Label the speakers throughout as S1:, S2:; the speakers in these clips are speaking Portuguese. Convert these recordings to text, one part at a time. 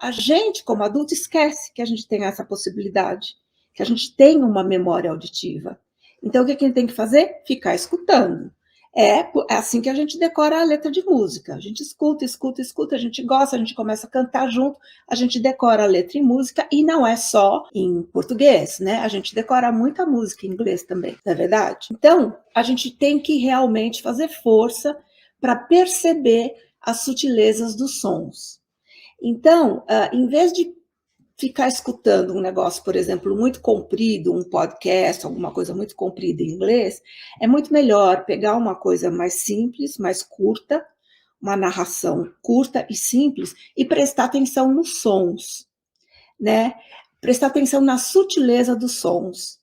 S1: a gente, como adulto, esquece que a gente tem essa possibilidade, que a gente tem uma memória auditiva. Então, o que a gente tem que fazer? Ficar escutando. É assim que a gente decora a letra de música. A gente escuta, escuta, escuta, a gente gosta, a gente começa a cantar junto, a gente decora a letra em música, e não é só em português, né? A gente decora muita música em inglês também, não é verdade? Então, a gente tem que realmente fazer força para perceber as sutilezas dos sons. Então, em vez de ficar escutando um negócio, por exemplo, muito comprido, um podcast, alguma coisa muito comprida em inglês, é muito melhor pegar uma coisa mais simples, mais curta, uma narração curta e simples, e prestar atenção nos sons, né? Prestar atenção na sutileza dos sons.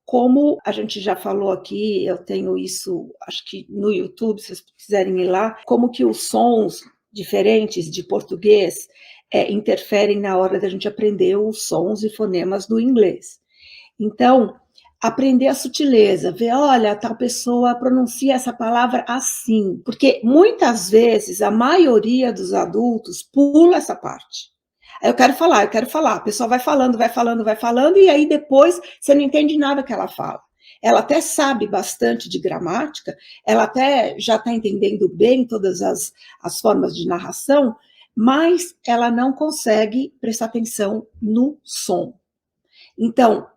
S1: Como a gente já falou aqui, eu tenho isso, acho que no YouTube, se vocês quiserem ir lá, como que os sons diferentes de português interferem na hora da gente aprender os sons e fonemas do inglês. Então, aprender a sutileza, ver, olha, tal pessoa pronuncia essa palavra assim, porque muitas vezes a maioria dos adultos pula essa parte. Eu quero falar, a pessoa vai falando, vai falando, vai falando, e aí depois você não entende nada que ela fala. Ela até sabe bastante de gramática, ela até já está entendendo bem todas as formas de narração, mas ela não consegue prestar atenção no som. Então,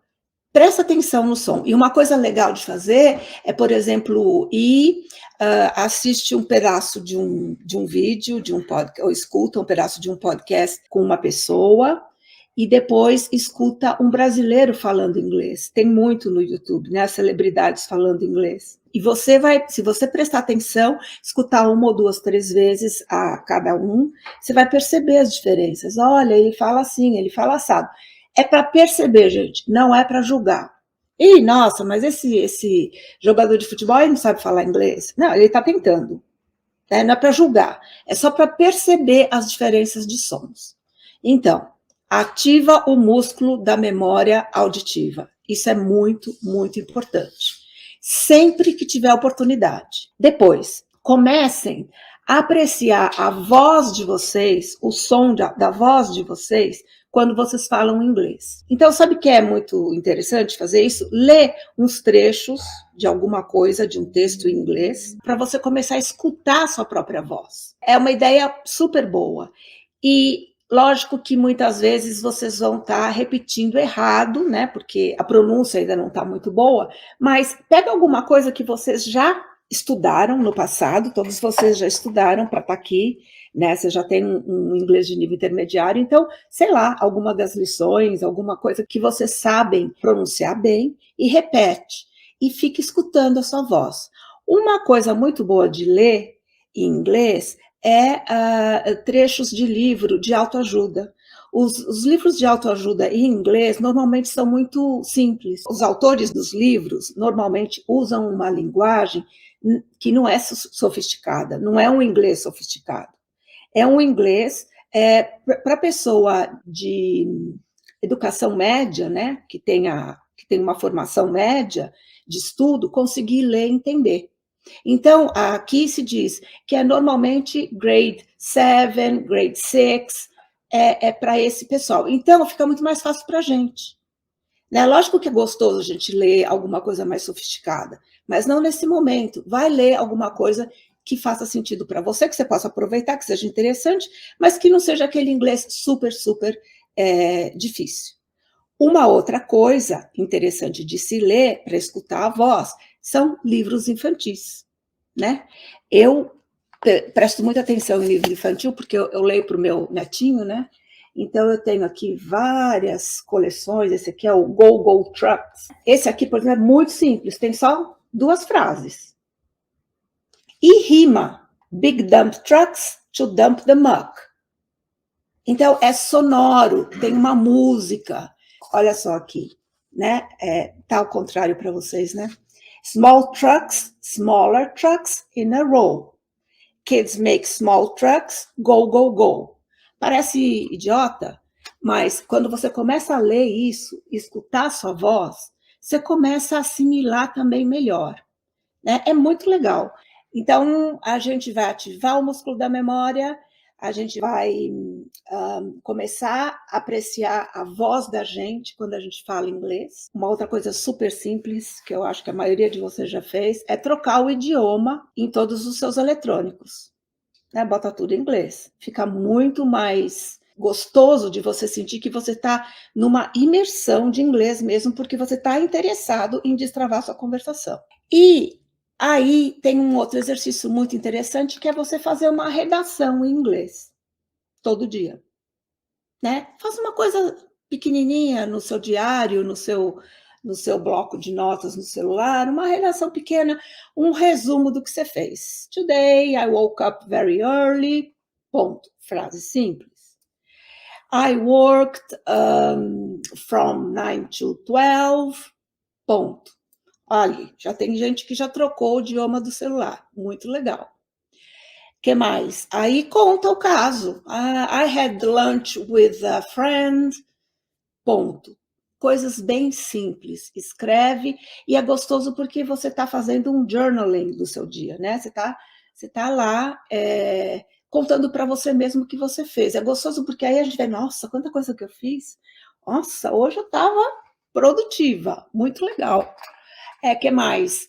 S1: presta atenção no som. E uma coisa legal de fazer é, por exemplo, assiste um pedaço de um vídeo, de um podcast, ou escuta um pedaço de um podcast com uma pessoa, e depois escuta um brasileiro falando inglês. Tem muito no YouTube, né? As celebridades falando inglês. E você vai, se você prestar atenção, escutar uma ou duas, três vezes a cada um, você vai perceber as diferenças. Olha, ele fala assim, ele fala assado. É para perceber, gente, não é para julgar. E, nossa, mas esse jogador de futebol ele não sabe falar inglês. Não, ele está tentando. Né? Não é para julgar, é só para perceber as diferenças de sons. Então, ativa o músculo da memória auditiva. Isso é muito, muito importante. Sempre que tiver oportunidade. Depois, comecem a apreciar a voz de vocês, o som da voz de vocês, quando vocês falam inglês. Então, sabe o que é muito interessante fazer isso? Ler uns trechos de alguma coisa, de um texto em inglês, para você começar a escutar a sua própria voz. É uma ideia super boa. E lógico que muitas vezes vocês vão estar repetindo errado, né? Porque a pronúncia ainda não está muito boa, mas pega alguma coisa que vocês já estudaram no passado, todos vocês já estudaram para estar aqui, né? Você já tem um inglês de nível intermediário, então, sei lá, alguma das lições, alguma coisa que vocês sabem pronunciar bem, e repete, e fica escutando a sua voz. Uma coisa muito boa de ler em inglês trechos de livro de autoajuda. Os livros de autoajuda em inglês normalmente são muito simples. Os autores dos livros normalmente usam uma linguagem que não é sofisticada, não é um inglês sofisticado. É um inglês para pessoa de educação média, né, que tem uma formação média de estudo, conseguir ler e entender. Então, aqui se diz que é normalmente grade 7, grade 6, para esse pessoal. Então, fica muito mais fácil para a gente. Né? Lógico que é gostoso a gente ler alguma coisa mais sofisticada, mas não nesse momento. Vai ler alguma coisa que faça sentido para você, que você possa aproveitar, que seja interessante, mas que não seja aquele inglês super, super difícil. Uma outra coisa interessante de se ler, para escutar a voz, são livros infantis, né? Eu presto muita atenção em livro infantil, porque eu leio para o meu netinho, né? Então, eu tenho aqui várias coleções. Esse aqui é o Go Go Trucks. Esse aqui, por exemplo, é muito simples, tem só 2 frases. E rima. Big dump trucks to dump the muck. Então, é sonoro, tem uma música. Olha só aqui, né? Tá ao contrário para vocês, né? Small trucks, smaller trucks in a row. Kids make small trucks go, go, go. Parece idiota, mas quando você começa a ler isso, escutar a sua voz, você começa a assimilar também melhor. Né? É muito legal. Então, a gente vai ativar o músculo da memória, a gente vai começar a apreciar a voz da gente quando a gente fala inglês. Uma outra coisa super simples, que eu acho que a maioria de vocês já fez, é trocar o idioma em todos os seus eletrônicos. Né? Bota tudo em inglês. Fica muito mais gostoso de você sentir que você está numa imersão de inglês mesmo, porque você está interessado em destravar sua conversação. E aí tem um outro exercício muito interessante, que é você fazer uma redação em inglês, todo dia. Né? Faz uma coisa pequenininha no seu diário, no seu bloco de notas no celular, uma redação pequena, um resumo do que você fez. Today I woke up very early, ponto, frase simples. I worked from 9 to 12, ponto. Ali, já tem gente que já trocou o idioma do celular, muito legal. Que mais? Aí conta o caso. I had lunch with a friend, ponto. Coisas bem simples. Escreve, e é gostoso porque você está fazendo um journaling do seu dia, né? Você tá lá contando para você mesmo o que você fez. É gostoso porque aí a gente vê, nossa, quanta coisa que eu fiz. Nossa, hoje eu estava produtiva, muito legal. Que mais?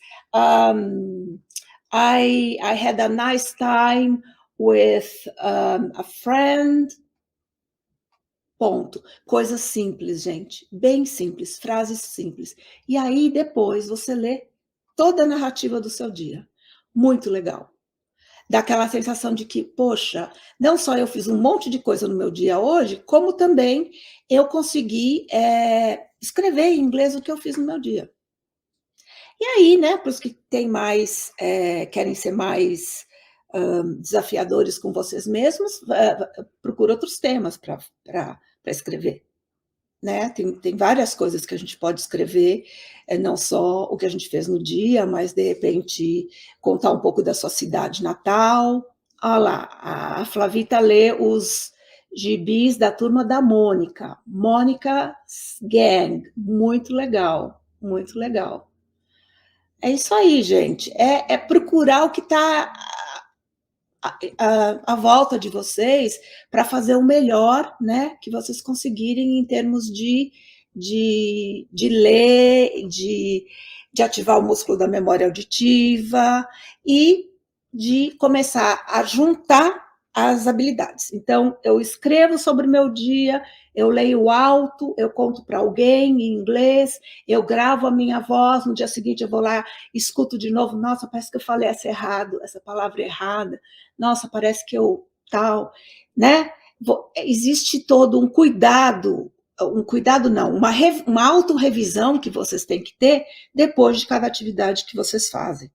S1: I had a nice time with a friend. Ponto. Coisas simples, gente. Bem simples, frases simples. E aí, depois, você lê toda a narrativa do seu dia. Muito legal. Dá aquela sensação de que, poxa, não só eu fiz um monte de coisa no meu dia hoje, como também eu consegui escrever em inglês o que eu fiz no meu dia. E aí, né, para os que têm mais, querem ser mais desafiadores com vocês mesmos, procura outros temas para escrever. Né? Tem várias coisas que a gente pode escrever, não só o que a gente fez no dia, mas de repente contar um pouco da sua cidade natal. Olha lá, a Flavita lê os gibis da turma da Mônica. Mônica's Gang, muito legal, muito legal. É isso aí, gente. É procurar o que está à volta de vocês para fazer o melhor, né, que vocês conseguirem em termos de ler, de ativar o músculo da memória auditiva e de começar a juntar as habilidades. Então, eu escrevo sobre o meu dia, eu leio alto, eu conto para alguém em inglês, eu gravo a minha voz, no dia seguinte eu vou lá, escuto de novo, nossa, parece que eu falei essa palavra errada, nossa, parece que eu tal, né? Existe todo um cuidado não, uma autorrevisão que vocês têm que ter depois de cada atividade que vocês fazem.